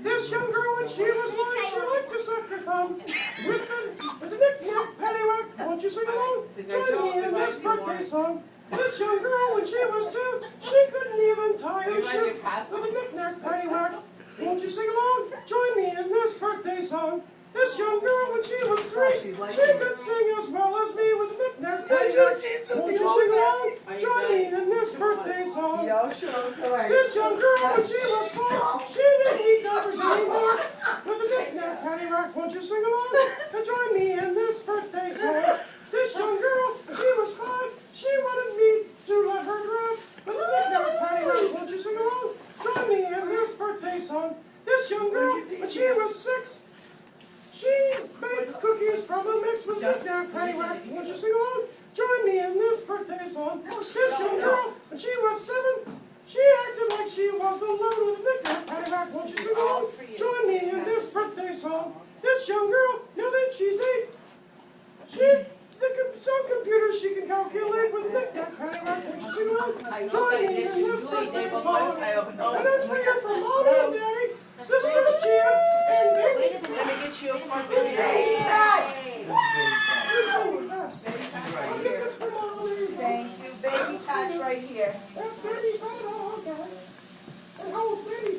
This young girl, when she was young, she liked to suck her thumb with a knick-knack, paddywhack. Won't you sing along? Join me in this birthday song. This young girl, when she was 2, she couldn't even tie her shoe with a knick-knack, paddywhack. Won't you sing along? Join me in this birthday song. This young girl, when she was 3, she could sing as well as me with a knick-knack, paddywhack. Won't you sing along? Join me in this birthday song. This young girl, when she was 4, she didn't eat diapers anymore with a knick-knack, paddywhack. Won't you sing along and join me in this birthday song? This young girl, when she was 5, she wanted me to let her drive with a knick-knack, paddywhack. Won't you sing along? Join me in this birthday song. This young girl, when she was 6, she made cookies from a mix with knick-knack, paddywhack. Won't you sing along? Join me in this birthday song. This young girl, when she was 7, she acted like she was alone with a knick-knack, paddywhack. Won't you sing along? Join me in this birthday song. This young girl, now that she's 8, some computers she can calculate with a knick-knack, paddywhack. Won't you sing along? Join me in this birthday song. And that's